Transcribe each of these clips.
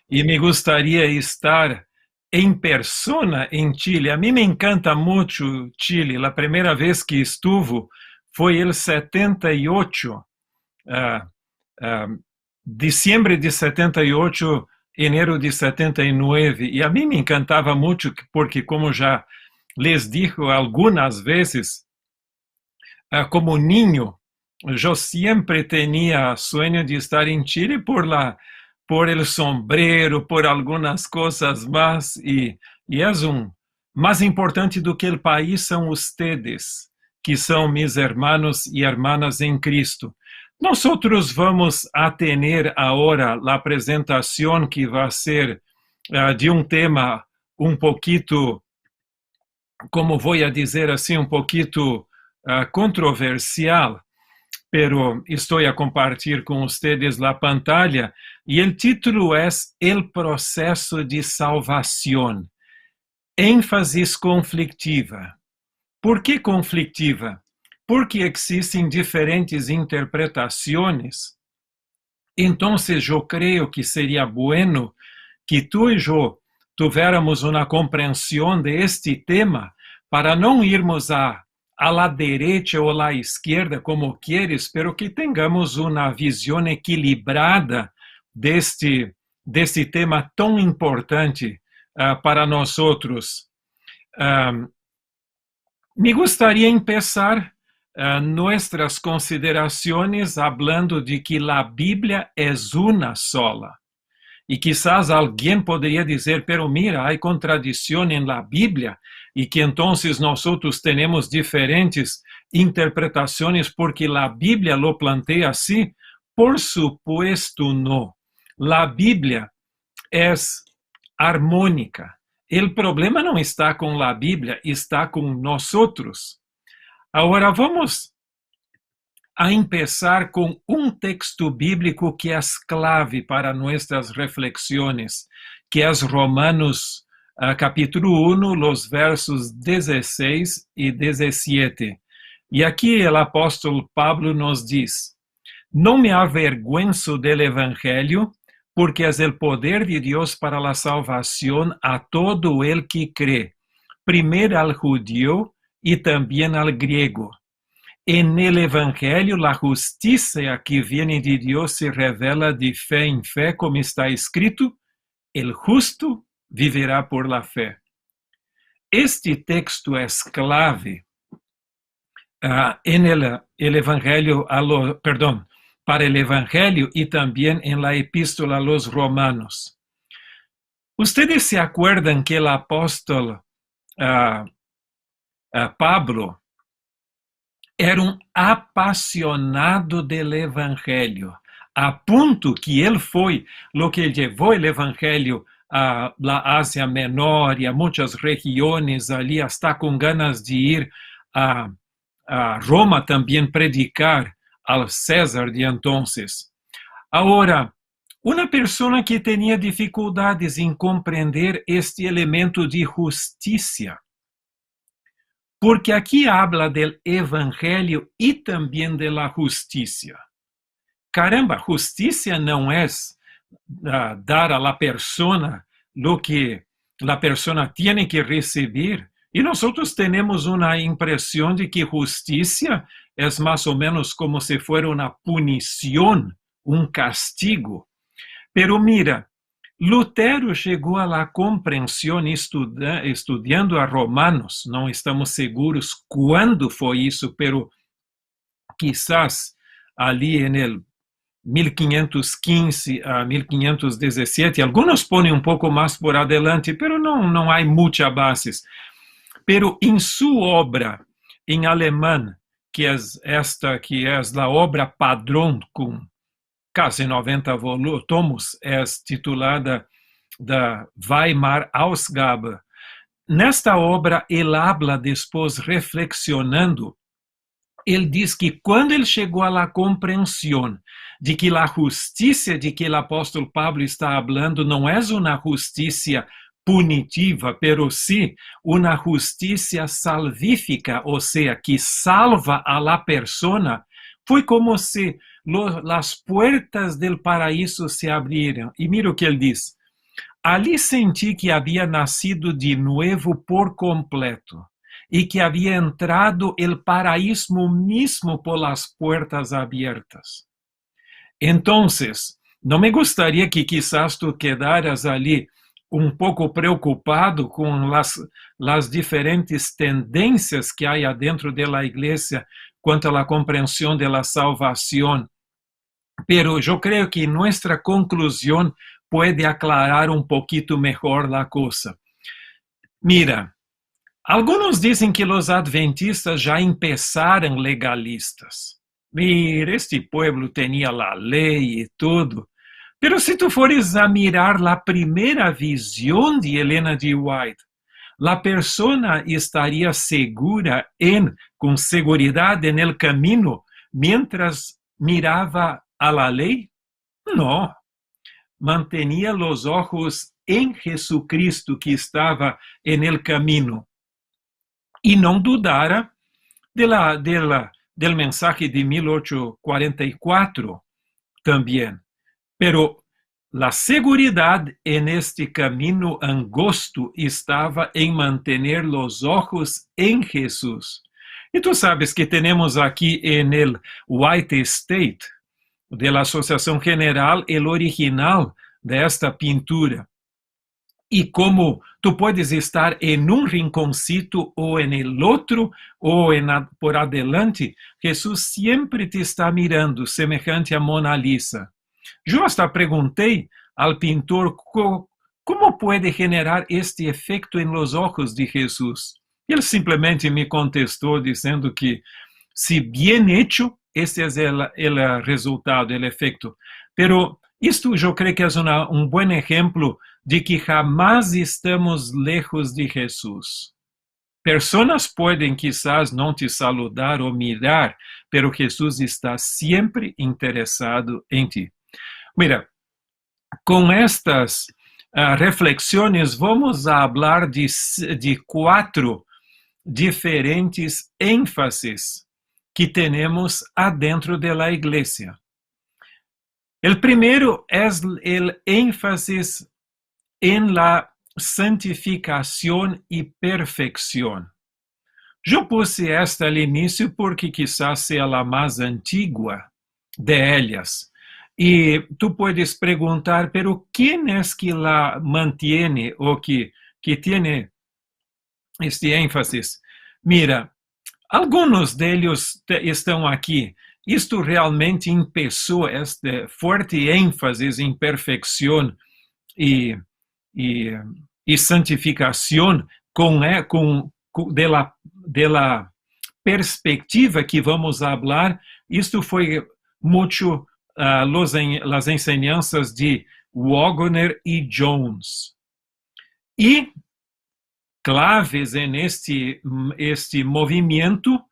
e me gustaría estar en persona en Chile. A mí me encanta mucho Chile. La primera vez que estuve fue el 78, uh, diciembre de 78, enero de 79. Y a mí me encantaba mucho porque, como ya les dijo algunas veces, como niño, yo siempre tenía sueño de estar en Chile por el sombrero, por algunas cosas más, y es más importante do que el país son ustedes, que son mis hermanos y hermanas en Cristo. Nosotros vamos a tener ahora la presentación que va a ser de un tema un poquito, como voy a decir así, un poquito controversial, pero estoy a compartir con ustedes la pantalla y el título es El proceso de salvación. Énfasis conflictiva. ¿Por qué conflictiva? Porque existen diferentes interpretaciones. Entonces yo creo que sería bueno que tú y yo tuviéramos una comprensión de este tema para no irmos a la derecha o a la izquierda, como quieres, pero que tengamos una visión equilibrada de este tema tan importante para nosotros. Me gustaría empezar nuestras consideraciones hablando de que la Biblia es una sola. Y quizás alguien podría decir, pero mira, hay contradicción en la Biblia y que entonces nosotros tenemos diferentes interpretaciones porque la Biblia lo plantea así. Por supuesto no. La Biblia es armónica. El problema no está con la Biblia, está con nosotros. Ahora vamos a empezar con un texto bíblico que es clave para nuestras reflexiones, que es Romanos capítulo 1, los versos 16 y 17. Y aquí el apóstol Pablo nos dice, no me avergüenzo del evangelio, porque es el poder de Dios para la salvación a todo el que cree, primero al judío y también al griego. En el Evangelio, la justicia que viene de Dios se revela de fe en fe, como está escrito, el justo vivirá por la fe. Este texto es clave en el Evangelio, para el Evangelio y también en la epístola a los romanos. Ustedes se acuerdan que el apóstol Pablo era um apaixonado del Evangelho, a ponto que ele foi o que levou o Evangelho a la Ásia Menor e a muitas regiões ali, hasta com ganas de ir a Roma também predicar ao César de entonces. Agora, uma pessoa que tinha dificuldades em compreender este elemento de justiça, porque aquí habla del evangelio y también de la justicia. Caramba, justicia no es dar a la persona lo que la persona tiene que recibir. Y nosotros tenemos una impresión de que justicia es más o menos como si fuera una punición, un castigo. Pero mira, Lutero chegou à compreensão estudando a Romanos, não estamos seguros quando foi isso, pero quizás ali em 1515 a 1517, alguns põem um pouco mais por adelante, pero não há muita bases. Pero em sua obra em alemão, que é esta que é a obra padrão com casi 90 tomos, é titulada da Weimar Ausgabe. Nesta obra, ele habla depois, reflexionando, ele diz que quando ele chegou à compreensão de que a justiça de que o apóstolo Pablo está falando não é uma justiça punitiva, pero sí uma justiça salvífica, ou seja, que salva a la persona, foi como se as puertas del paraíso se abriram. E mira o que ele diz. Ali senti que havia nascido de novo por completo y que había entrado el paraíso mismo por las puertas abiertas. Entonces, no me gustaría que quizás tú quedaras ali un poco preocupado con las diferentes tendencias que hay adentro de la iglesia cuanto a la comprensión de la salvación. Pero yo creo que nuestra conclusión puede aclarar un poquito mejor la cosa. Mira, algunos dicen que los adventistas ya empezaron legalistas. Mira, este pueblo tenía la ley y todo. Pero si tú fueres a mirar la primera visión de Elena G. White, la persona estaría segura con seguridad en el camino mientras miraba a la ley? No. Mantenía los ojos en Jesucristo que estaba en el camino. E não dudara del mensaje de 1844 também. Pero la seguridad en este camino angosto estava em mantener los ojos en Jesús. E tu sabes que temos aqui en el White State de la Asociación General el original de esta pintura. E como tu puedes estar en un rinconcito o en el otro o por adelante, Jesús siempre te está mirando, semejante a Mona Lisa. Yo hasta preguntei al pintor como puede generar este efecto en los ojos de Jesús. Ele simplesmente me contestou dizendo que, si bien hecho, esse é el resultado, el efecto. Pero isto eu creio que é um bom exemplo de que jamás estamos lejos de Jesús. Personas pueden quizás no te saludar o mirar, pero Jesús está siempre interesado en ti. Mira, con estas reflexiones vamos a hablar de 4 diferentes énfasis que tenemos adentro de la iglesia. El primero es el énfasis en la santificación y perfección. Yo puse esta al inicio porque quizás sea la más antigua de ellas. Y tú puedes preguntar, pero ¿quién es que la mantiene o que tiene este énfasis? Mira, algunos de ellos estão aqui. Isto realmente empezó este fuerte énfasis en perfección y santificación de la perspectiva que vamos a hablar. Isto foi mucho las enseñanzas de Wagner y Jones. Y claves en este movimiento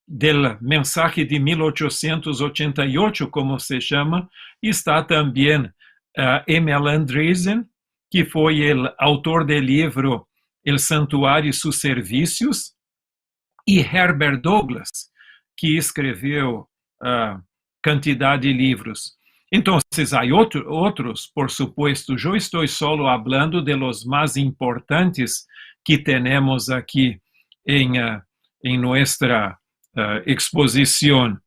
del mensaje de 1888, como se chama, está também Emil Andresen, que foi o autor do livro El Santuário e sus Servicios, e Herbert Douglas, que escreveu quantidade de livros. Então, há outros, por supuesto. Eu estou solo hablando de los mais importantes que temos aqui em nossa exposición.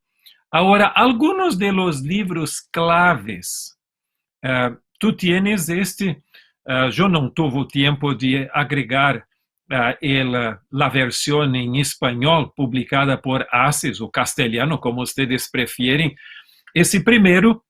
Ahora, algunos de los libros claves. Tú tienes yo no tuve tiempo de agregar la versión en español publicada por ACES, o castellano, como ustedes prefieren. Esse primeiro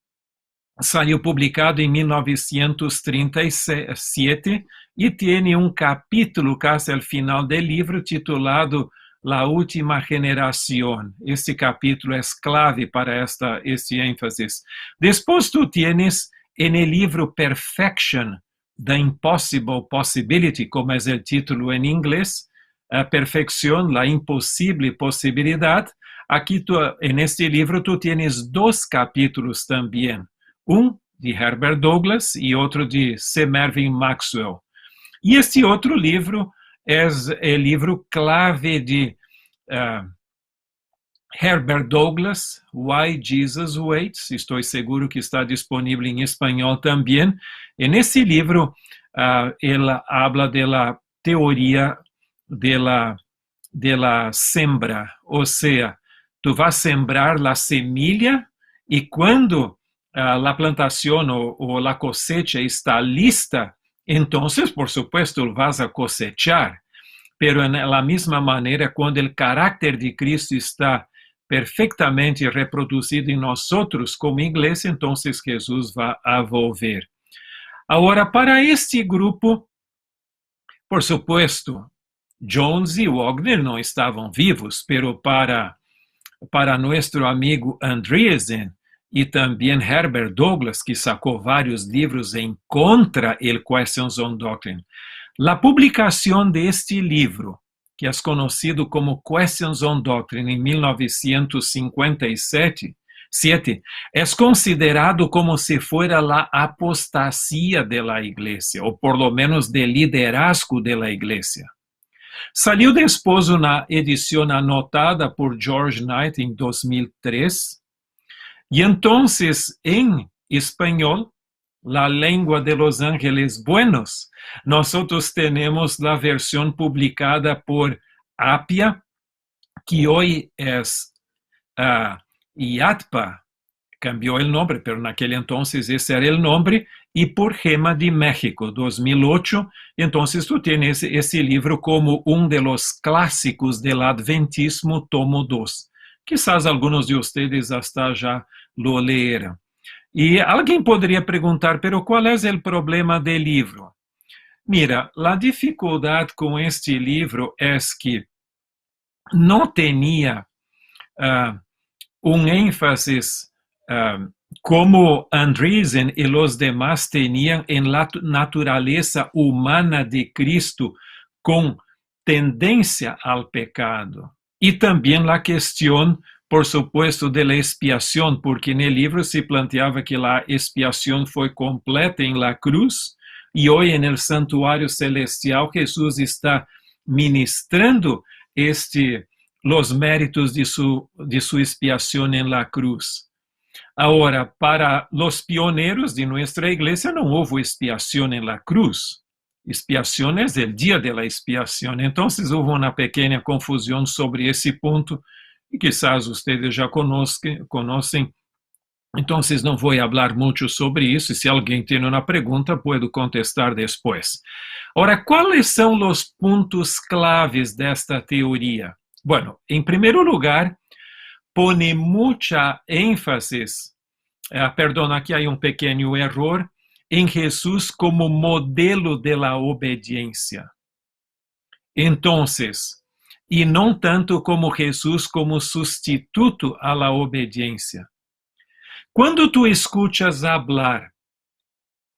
saiu publicado em 1937 e tem um capítulo casi al final do livro titulado La Última Generación. Este capítulo é clave para este énfasis. Depois tu tienes en el libro Perfection, The Impossible Possibility, como é o título em inglês, Perfección, la imposible posibilidad. Aqui en este livro tu tienes 2 capítulos também, um de Herbert Douglas e outro de C. Mervyn Maxwell. E este outro livro é o livro clave de Herbert Douglas, Why Jesus Waits. Estou seguro que está disponível em espanhol também. Nesse livro, él habla de la teoría de la sembra, o sea, tú vas a sembrar la semilla y cuando la plantación o la cosecha está lista, entonces, por supuesto, vas a cosechar. Pero en la misma manera, cuando el carácter de Cristo está perfectamente reproducido en nosotros como iglesia, entonces Jesús va a volver. Ahora, para este grupo, por supuesto, Jones y Wagner no estaban vivos, pero para nuestro amigo Andreessen y también Herbert Douglas, que sacó varios libros en contra del Questions on Doctrine, la publicación de este libro, que es conocido como Questions on Doctrine en 1957, es considerado como si fuera la apostasía de la iglesia, o por lo menos del liderazgo de la iglesia. Salió después una edición anotada por George Knight en 2003, y entonces en español, la lengua de los ángeles buenos, nosotros tenemos la versión publicada por Apia, que hoy es IATPA, cambió el nombre, pero en aquel entonces ese era el nombre, y por Gema de México, 2008. Entonces tú tienes ese libro como uno de los clásicos del Adventismo, tomo 2. Quizás algunos de ustedes hasta ya lo leeran. Y alguien podría preguntar, pero ¿cuál es el problema del libro? Mira, la dificultad con este libro es que no tenía un énfasis como Andreessen y los demás tenían en la naturaleza humana de Cristo con tendencia al pecado. Y también la cuestión, por supuesto, de la expiación, porque en el libro se planteaba que la expiación fue completa en la cruz, y hoy en el santuario celestial Jesús está ministrando los méritos de su expiación en la cruz. Ahora, para los pioneros de nuestra iglesia no hubo expiación en la cruz. Expiación es el día de la expiación. Entonces hubo una pequeña confusión sobre ese punto y quizás ustedes ya conocen. Entonces no voy a hablar mucho sobre eso. Si alguien tiene una pregunta, puedo contestar después. Ahora, ¿cuáles son los puntos claves de esta teoría? Bueno, en primer lugar, pone mucha énfasis, aquí hay un pequeño error, en Jesús como modelo de la obediencia. Entonces, y no tanto como Jesús como sustituto a la obediencia. Cuando tú escuchas hablar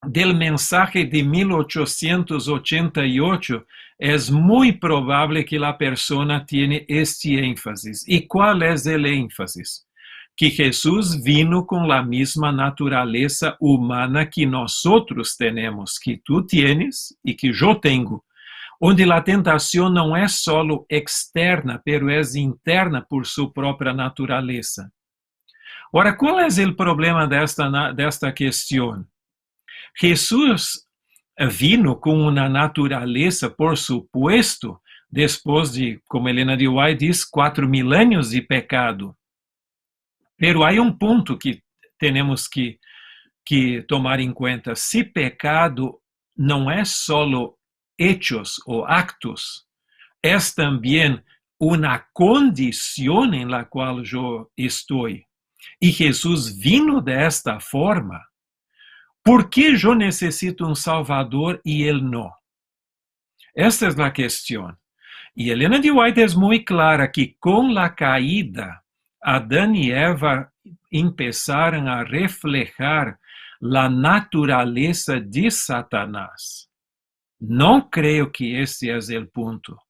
del mensaje de 1888, es muy probable que la persona tiene este énfasis. ¿Y cuál es el énfasis? Que Jesús vino con la misma naturaleza humana que nosotros tenemos, que tú tienes y que yo tengo, onde la tentación no es solo externa, pero es interna por su propia naturaleza. Ahora, ¿cuál es el problema de esta cuestión? Jesús vino con una naturaleza, por supuesto, después de, como Elena de White dice, 4.000 años de pecado. Pero hay un punto que tenemos que tomar en cuenta. Si pecado no es solo hechos o actos, es también una condición en la cual yo estoy. Y Jesús vino de esta forma. ¿Por qué yo necesito un Salvador y él no? Esta es la cuestión. Y Elena de White es muy clara que con la caída, Adán y Eva empezaron a reflejar la naturaleza de Satanás. No creo que ese es el punto.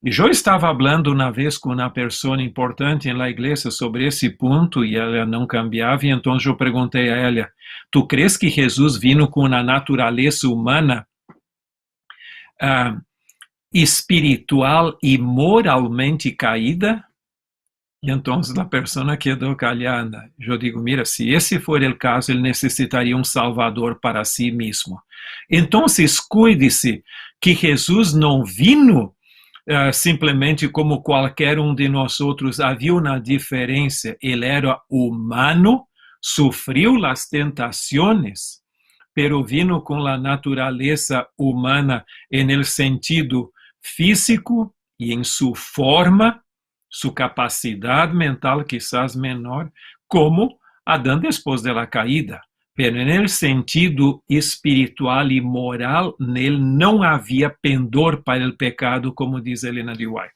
Y yo estaba hablando una vez con una persona importante en la iglesia sobre ese punto y ella no cambiaba, y entonces yo pregunté a ella, ¿tú crees que Jesús vino con una naturaleza humana espiritual y moralmente caída? E então a pessoa quedou calhada. Eu digo, mira, se esse for o caso, ele necessitaria um salvador para si mesmo. Então, cuide-se que Jesus não vino simplesmente como qualquer um de nós outros. Havia uma diferença. Ele era humano, sofreu as tentações, pero vino com a natureza humana en el sentido físico e em sua forma, sua capacidade mental quizás menor, como Adão depois da caída. Pero en el sentido espiritual e moral, nele não havia pendor para o pecado, como diz Helena de White.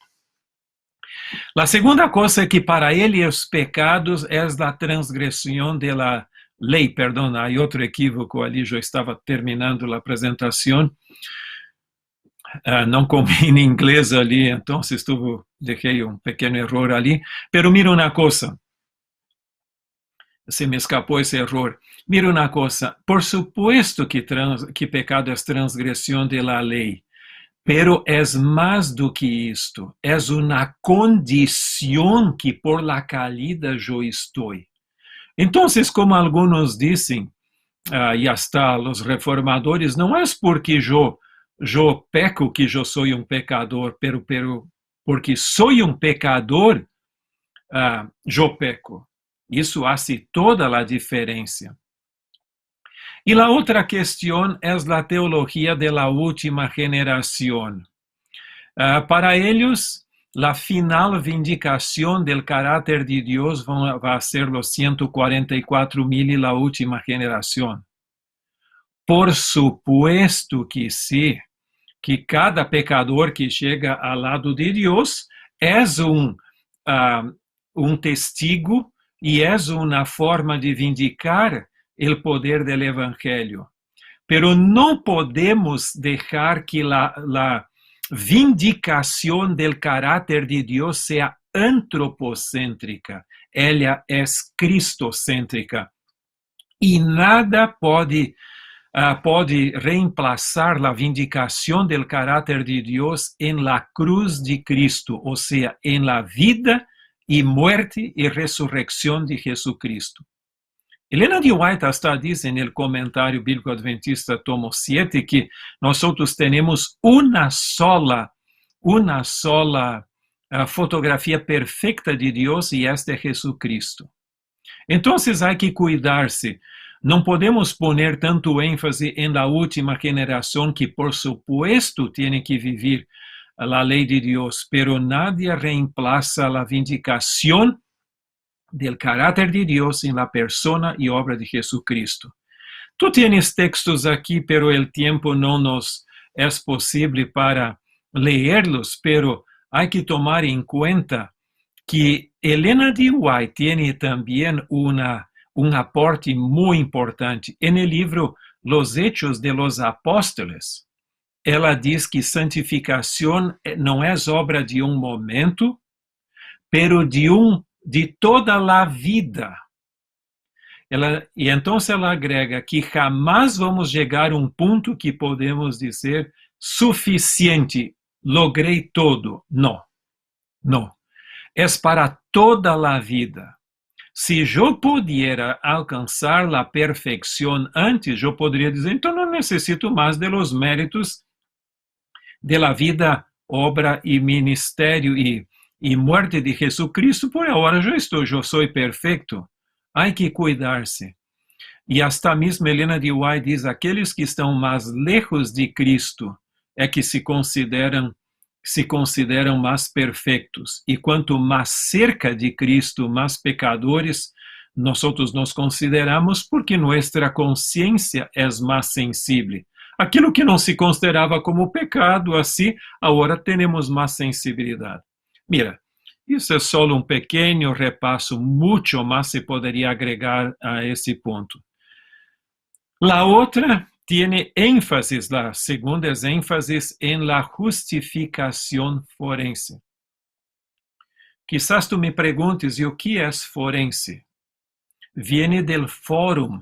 A segunda coisa é que para ele os pecados é a transgressão da lei. Perdão, há outro equívoco ali, eu estava terminando a apresentação. Não comi em inglês ali, então deixei um pequeno erro ali. Pero mira uma coisa. Se me escapou esse erro. Mira uma coisa, por supuesto que pecado é transgressão da lei, pero é mais do que isto, é uma condição que por la caída eu estou. Então, como alguns dizem, e hasta os reformadores, não é porque eu peco que eu sou um pecador, pero porque sou um pecador, eu peco. Isso faz toda a diferença. E a outra questão é a teologia da última geração. Para eles, a final vindicação do caráter de Deus vai ser os 144.000 e a última geração. Por supuesto que sim, que cada pecador que chega ao lado de Deus é um testigo e é uma forma de vindicar o poder do Evangelho. Pero não podemos deixar que a vindicação do caráter de Deus seja antropocêntrica. Ela é cristocêntrica. E nada pode reemplazar a vindicação do caráter de Deus em la cruz de Cristo, ou seja, em la vida e morte e ressurreição de Jesucristo. Helena de White hasta diz no comentário bíblico adventista tomo 7 que nós temos uma sola fotografia perfeita de Deus e esta é Jesucristo. Então, há que cuidar-se. Não podemos poner tanto ênfase em la última geração que, por supuesto, tem que viver a lei de Deus, pero nadie reemplaza a vindicação del caráter de Deus em la persona e obra de Jesucristo. Tu tienes textos aqui, pero el tiempo não nos é possível para leerlos, pero hay que tomar en cuenta que Helena de White tiene também um aporte muito importante. En el libro Los Hechos de los Apóstoles, ela diz que santificação não é obra de um momento, pero de toda a vida. E então ela agrega que jamais vamos chegar a um ponto que podemos dizer suficiente, logrei todo. Não, não. É para toda a vida. Se eu pudiera alcançar a perfeição antes, eu poderia dizer, então não necessito mais de los méritos de la vida, obra e ministério e morte de Jesucristo, por agora eu sou perfeito. Há que cuidar-se. E hasta mesmo Helena de White diz, aqueles que estão mais lejos de Cristo é que se consideram mais perfeitos. E quanto mais cerca de Cristo, mais pecadores nós nos consideramos, porque nossa consciência é mais sensível. Aquilo que não se considerava como pecado, assim, agora temos mais sensibilidade. Mira, isso é só um pequeno repasso, muito mais se poderia agregar a esse ponto. A outra tem ênfase, a segunda é ênfase em la justificação forense. Quizás tu me perguntes, e o que é forense? Viene del fórum.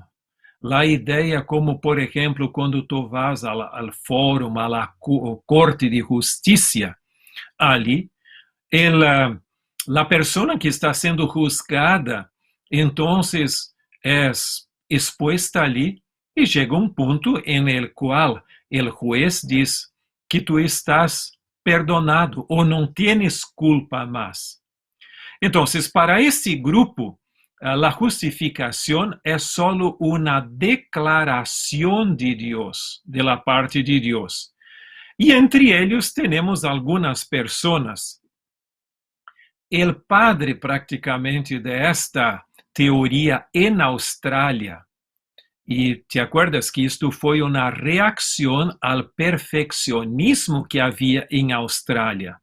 A ideia como, por exemplo, quando tu vas ao fórum, à corte de justiça, ali, La persona que está sendo juzgada, entonces es expuesta ali e chega um ponto em el qual el juez diz que tu estás perdonado ou não tienes culpa mais. Então, para este grupo, a justificação é solo uma declaração de Deus, de la parte de Deus. E entre eles temos algumas pessoas. El padre praticamente de esta teoria em Austrália, e te acuerdas que isto foi uma reação ao perfeccionismo que havia em Austrália,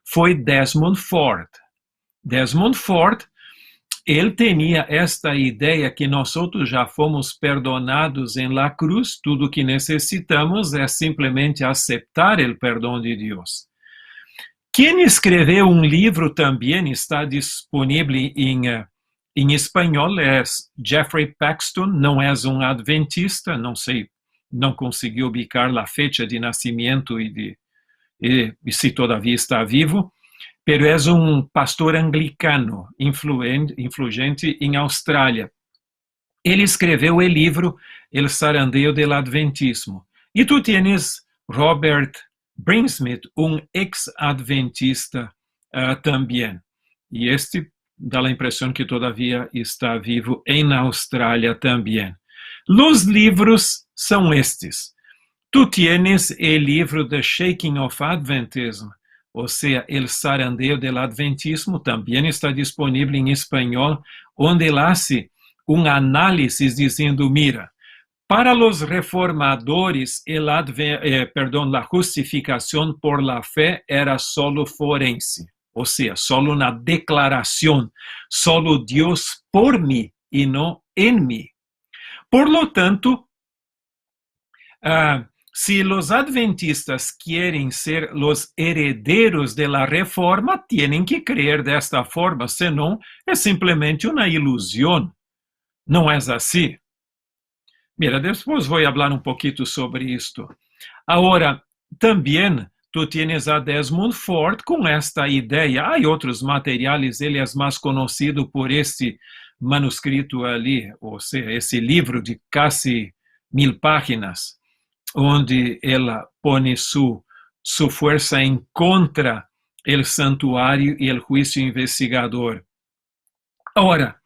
foi Desmond Ford. Desmond Ford, ele tinha esta ideia que nós outros já fomos perdonados em la cruz, tudo que necessitamos é simplesmente aceitar o perdão de Deus. Quem escreveu um livro também está disponível em espanhol, é Jeffrey Paxton, não é um adventista, não sei, não consegui ubicar a fecha de nascimento e se todavia está vivo, pero é um pastor anglicano, influente em Austrália. Ele escreveu o livro El Zarandeio del Adventismo. E tu tienes Robert Brinsmith, um ex-adventista também. E este dá a impressão que todavia está vivo em Austrália também. Os livros são estes. Tu tienes o livro The Shaking of Adventism, ou seja, El Zarandeio del Adventismo, também está disponível em espanhol, onde ele hace análise dizendo, mira, para os reformadores, a justificação por la fé era solo forense, ou seja, solo uma declaração, solo Deus por mim e não em mim. Por lo tanto, se os adventistas querem ser os herederos da reforma, têm que crer desta forma, senão é simplesmente uma ilusão. Não é assim? Mira, depois vou falar um pouquinho sobre isto. Agora, também tu tienes a Desmond Ford com esta ideia. Há outros materiais, ele é mais conhecido por este manuscrito ali, ou seja, esse livro de quase 1000 páginas, onde ela põe sua força em contra o santuário e o juízo investigador. Agora,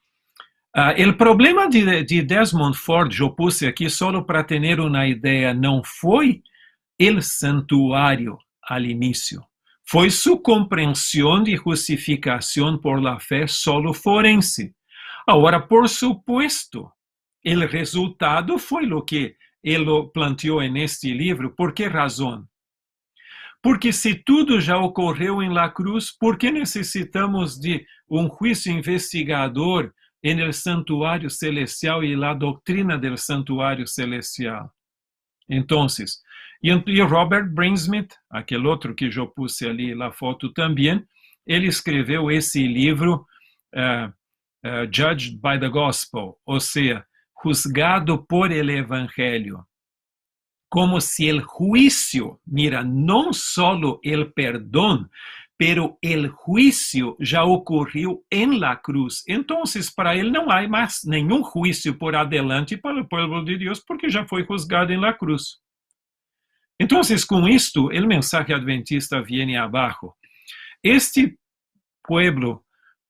o problema de Desmond Ford, eu puse aqui só para ter uma ideia, não foi o santuário al início, foi sua compreensão de justificação por la fé solo forense. Agora, por supuesto, o resultado foi o que ele planteou neste livro. Por que razão? Porque se tudo já ocorreu em la cruz, por que necessitamos de juízo investigador em el santuário celestial e la doutrina del santuário celestial? Então, e Robert Brinsmith, aquele outro que eu puse ali na foto também, ele escreveu esse livro Judged by the Gospel, ou seja, juzgado por el Evangelho. Como se o juízo, mira, não solo el perdão, pero el juízo já ocorreu em la cruz. Então, para ele não há mais nenhum juízo por adelante para o povo de Deus, porque já foi juzgado em la cruz. Então, com isto, o mensaje adventista vem abaixo. Este pueblo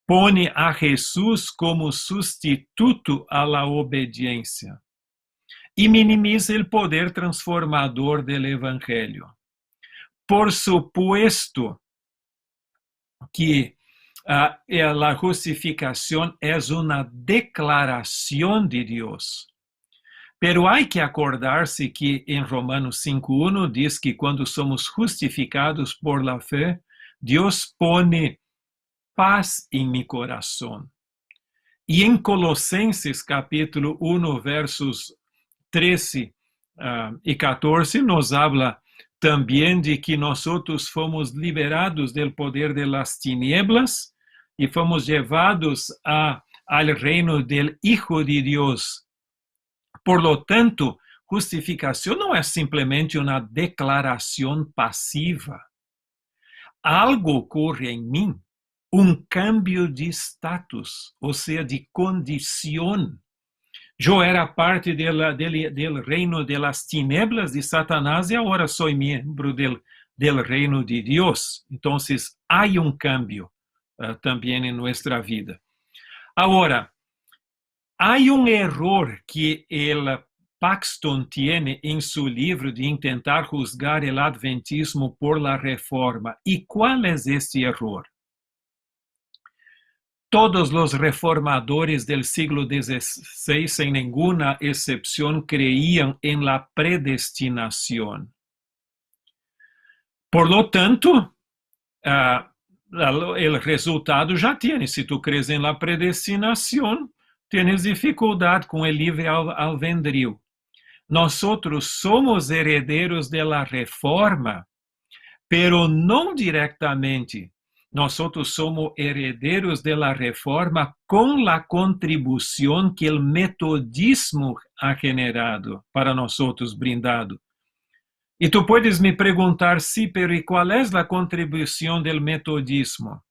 põe a Jesus como sustituto a la obediência e minimiza o poder transformador do Evangelho. Por supuesto que a justificação é uma declaração de Deus. Pero hay que acordar-se que em Romanos 5:1 diz que quando somos justificados por la fé, Deus põe paz em mi coração. E em Colossenses capítulo 1, versos 13 e 14, nos habla também de que nós fomos liberados do poder de las tinieblas e fomos levados ao reino del Hijo de Deus. Por lo tanto, justificação não é simplesmente uma declaração passiva. Algo ocorre em mim un cambio de status, o sea, de condición. Yo era parte del reino de las tinieblas de Satanás y ahora soy miembro del reino de Dios. Entonces, hay un cambio también en nuestra vida. Ahora, hay un error que el Paxton tiene en su libro de intentar juzgar el adventismo por la reforma. ¿Y cuál es este error? Todos los reformadores del siglo XVI, sin ninguna excepción, creían en la predestinación. Por lo tanto, el resultado ya tienes. Si tú crees en la predestinación, tienes dificultad con el libre albedrío. Nosotros somos herederos de la reforma, pero no directamente. Nosotros somos herederos de la reforma con la contribución que el metodismo ha generado para nosotros, brindado. Y tú puedes me preguntar, sí, pero ¿y cuál es la contribución del metodismo?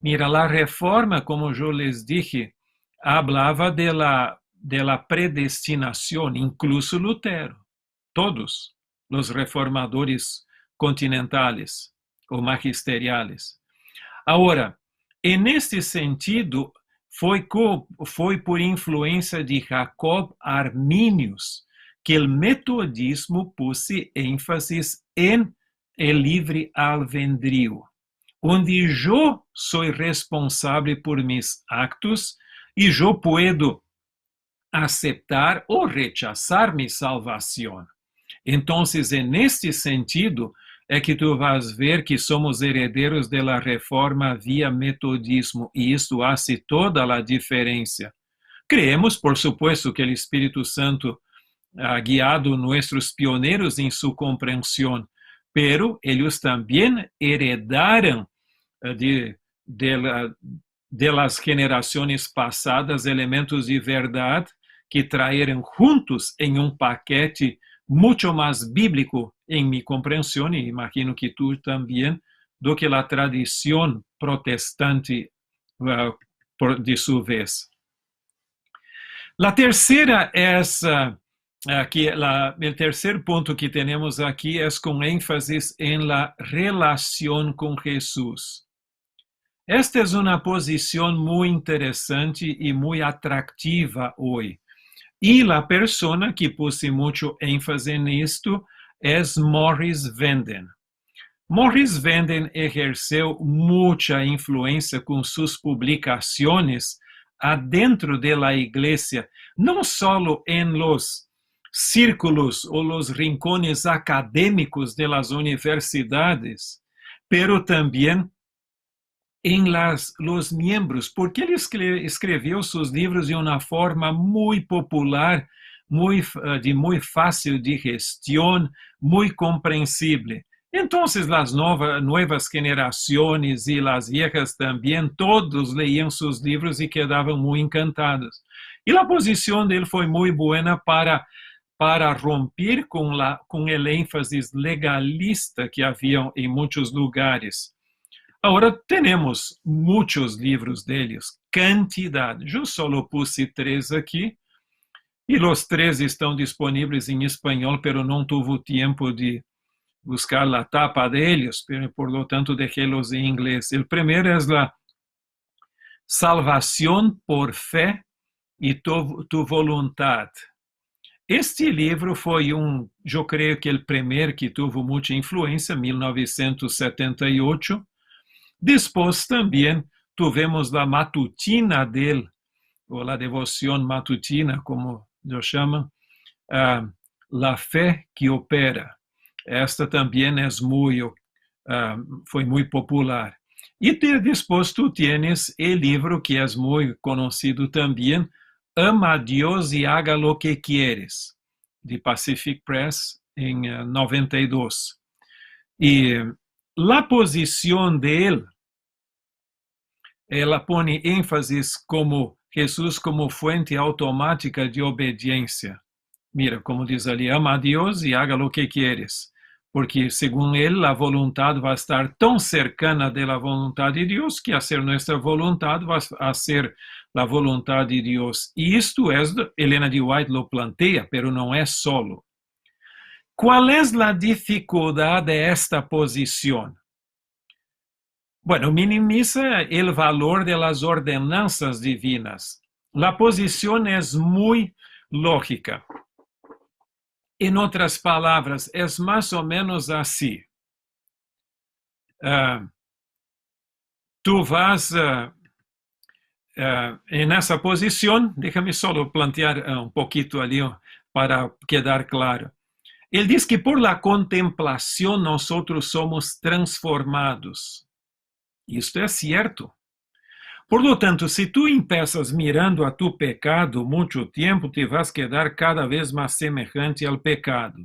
Mira, la reforma, como yo les dije, hablaba de la predestinación, incluso Lutero, todos los reformadores continentales o magisteriales. Ahora, en este sentido, foi por influência de Jacob Arminius que el metodismo puse énfasis en el libre albedrío, onde yo soy responsable por mis actos y yo puedo aceptar o rechazar mi salvación. Entonces, en este sentido, é que tu vas ver que somos herederos de la reforma via metodismo, e isso hace toda a diferença. Creemos, por supuesto, que o Espírito Santo ha guiado nuestros pioneiros em sua compreensão, pero eles também heredaram de las generaciones passadas elementos de verdade que traeram juntos em um paquete muito mais bíblico em minha compreensão, e imagino que tu também, do que a tradição protestante de sua vez. A terceira é o terceiro ponto que temos aqui é com ênfase em la relação com Jesus. Esta é uma posição muito interessante e muito atrativa hoje. E a pessoa que puse muito ênfase nisto é Morris Venden. Morris Venden exerceu muita influência com suas publicações adentro da igreja, não só em los círculos ou los rincones acadêmicos de las universidades, pero também em los miembros, porque ele escreveu seus livros de uma forma muito popular, de muito fácil de gestão, muito compreensível. Então, as novas gerações e as viejas também, todos leiam seus livros e quedavam muito encantados. E a posição dele foi muito boa para romper com o ênfase legalista que havia em muitos lugares. Agora, temos muitos livros deles, quantidade. Eu só puse 3 aqui, e os 3 estão disponíveis em espanhol, pero não tive tempo de buscar a tapa deles, por lo tanto, deixei-los em inglês. O primeiro é a Salvação por Fé e tu Voluntad. Este livro foi eu creio que o primeiro que teve muita influência, 1978. Depois também tivemos a matutina dele, ou a devoção matutina, como eu chamo, La Fé que Opera. Esta também foi muito popular. E depois tu tienes o livro que é muito conhecido também, Ama a Dios y haga lo que quieres, de Pacific Press, em 92. E a posição dele, ela põe ênfase como Jesus como fuente automática de obediência. Mira, como diz ali, ama a Deus e haga lo que quieres. porque según él la voluntad va a estar tan cercana de la voluntad de Dios que hacer nuestra voluntad va a ser la voluntad de Dios. Y esto es, Elena G. White lo plantea, pero no es solo. ¿Cuál es la dificultad de esta posición? Bueno, minimiza el valor de las ordenanzas divinas. La posición es muy lógica. En otras palabras, es más o menos así. Tú vas en esa posición, déjame solo plantear un poquito allí para quedar claro. Él dice que por la contemplación nosotros somos transformados. Y esto es cierto. Por lo tanto, si tú empiezas mirando a tu pecado mucho tiempo, te vas a quedar cada vez más semejante al pecado.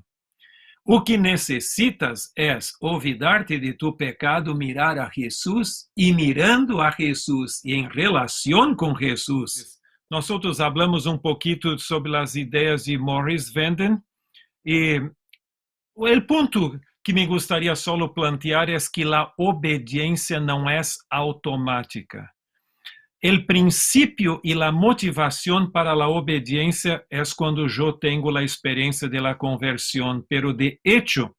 O que necesitas es olvidarte de tu pecado, mirar a Jesús, y mirando a Jesús y en relación con Jesús. Nosotros hablamos un poquito sobre las ideas de Morris Venden, y el punto que me gustaría solo plantear es que la obediencia no es automática. El principio y la motivación para la obediencia es cuando yo tengo la experiencia de la conversión, pero de hecho,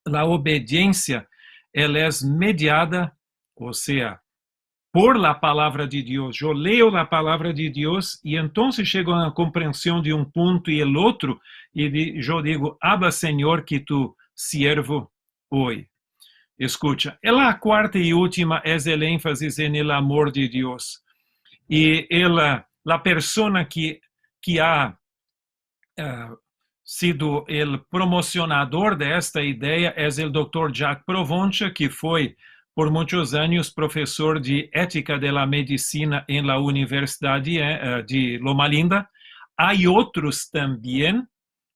la obediencia es mediada, o sea, por la palabra de Dios. Yo leo la palabra de Dios y entonces llego a la comprensión de un punto y el otro, y yo digo, habla Señor que tu siervo hoy. Escucha, la cuarta y última es el énfasis en el amor de Dios. Y la persona que ha sido el promocionador de esta idea es el doctor Jack Provoncha, que fue por muchos años profesor de ética de la medicina en la Universidad de Loma Linda. Hay otros también,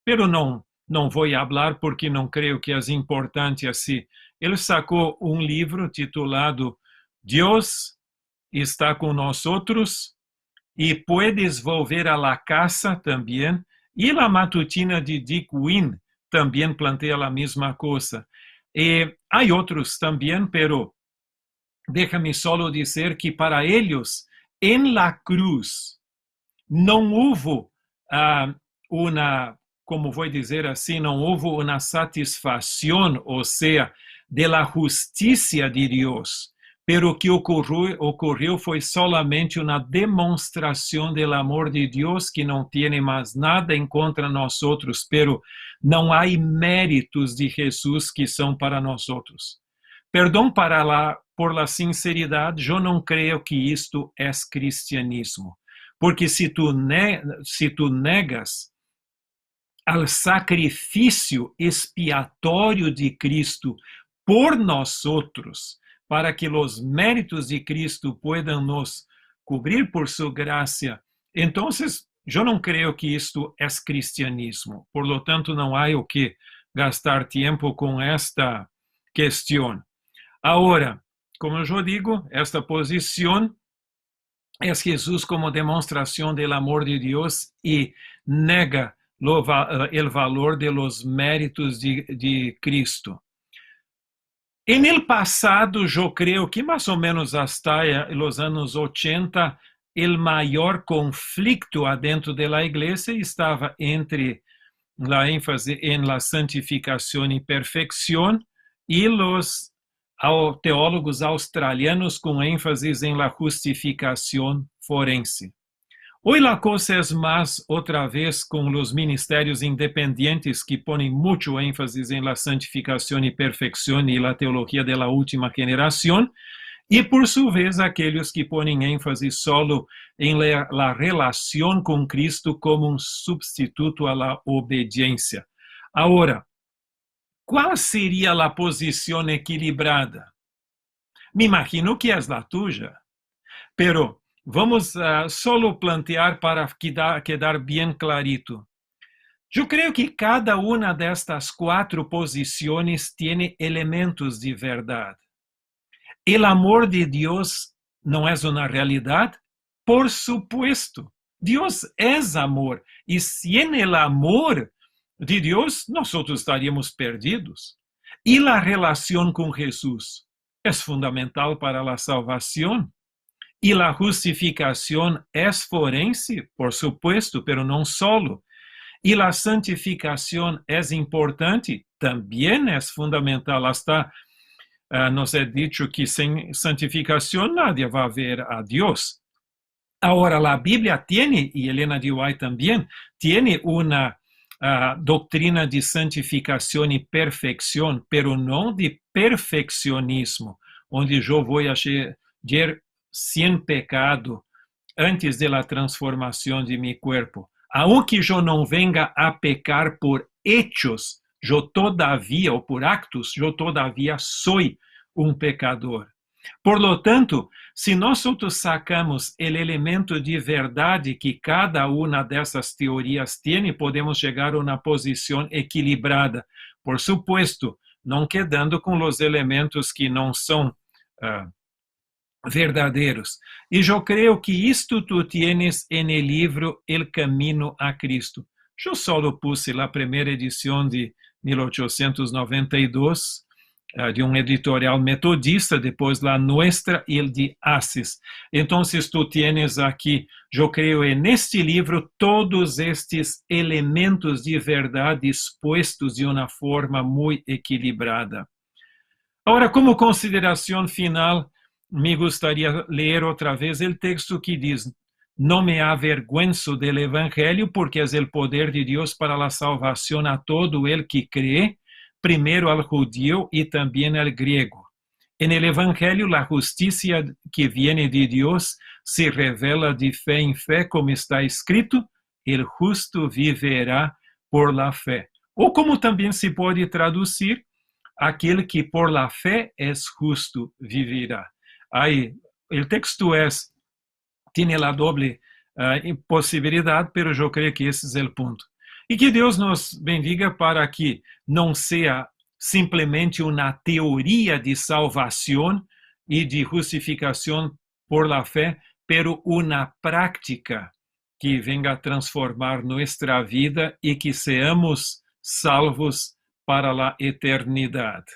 pero no voy a hablar porque no creo que es importante así. Él sacó un libro titulado Dios está con nosotros y puedes volver a la casa también. Y la matutina de Dick Wynne también plantea la misma cosa. Hay otros también, pero déjame solo decir que para ellos en la cruz no hubo una, como voy a decir así, no hubo una satisfacción, o sea, de la justicia de Dios. Pero o que ocorreu foi solamente uma demonstração do amor de Deus, que não tem mais nada em contra nós outros, pero não há méritos de Jesus que são para nós outros. Perdão por la sinceridade, eu não creio que isto é cristianismo, porque se tu negas al sacrifício expiatório de Cristo por nós outros, para que os méritos de Cristo puedan nos cubrir por su gracia, entonces eu não creio que isto é cristianismo. Por lo tanto, não há o que gastar tempo com esta questão. Agora, como eu digo, esta posição é Jesus como demonstração do amor de Deus e nega o valor de los méritos de Cristo. En el pasado, yo creo que más o menos hasta los años 80, el mayor conflicto adentro de la iglesia estaba entre la énfasis en la santificación y perfección y los teólogos australianos con énfasis en la justificación forense. Hoy la cosa es más otra vez con los ministerios independientes que ponen mucho énfasis en la santificación y perfección y la teología de la última generación, y por su vez aquellos que ponen énfasis solo en la relación con Cristo como un sustituto a la obediencia. Ahora, ¿cuál sería la posición equilibrada? Me imagino que es la tuya, pero vamos solo plantear para quedar bien clarito. Yo creo que cada una de estas 4 posiciones tiene elementos de verdad. ¿El amor de Dios no es una realidad? Por supuesto. Dios es amor. Y sin el amor de Dios, nosotros estaríamos perdidos. Y la relación con Jesús es fundamental para la salvación. Y la justificación es forense, por supuesto, pero no solo. Y la santificación es importante, también es fundamental. Hasta nos he dicho que sin santificación nadie va a ver a Dios. Ahora, la Biblia tiene, y Elena de White también, tiene una doctrina de santificación y perfección, pero no de perfeccionismo, onde yo voy a ser sin pecado antes de la transformación de mi cuerpo. Aunque yo no venga a pecar por hechos, yo todavía, o por actos, yo todavía soy un pecador. Por lo tanto, se nosotros sacamos el elemento de verdade que cada una dessas teorias tiene, podemos chegar a uma posição equilibrada. Por supuesto, não quedando com os elementos que não são verdadeiros. E eu creio que isto tu tienes en el livro El Camino a Cristo. Eu só puse a primeira edição de 1892, de um editorial metodista, depois la nuestra e el de Assis. Então, tu tienes aqui, eu creio, neste livro, todos estes elementos de verdade expostos de uma forma muito equilibrada. Agora, como consideração final, me gostaria ler outra vez o texto que diz: "No me avergüenzo del evangelio, porque es el poder de Dios para la salvación a todo el que cree, primero al judío y también al griego. En el evangelio la justicia que viene de Dios se revela de fe en fe, como está escrito, el justo viverá por la fe". Ou como também se pode traduzir, aquele que por la fe es justo vivirá. Aí, o texto tiene la doble possibilidade, pero eu creio que esse é o ponto. E que Deus nos bendiga para que não seja simplesmente uma teoria de salvação e de justificação por la fé, pero uma prática que venga a transformar nossa vida e que seamos salvos para a eternidade.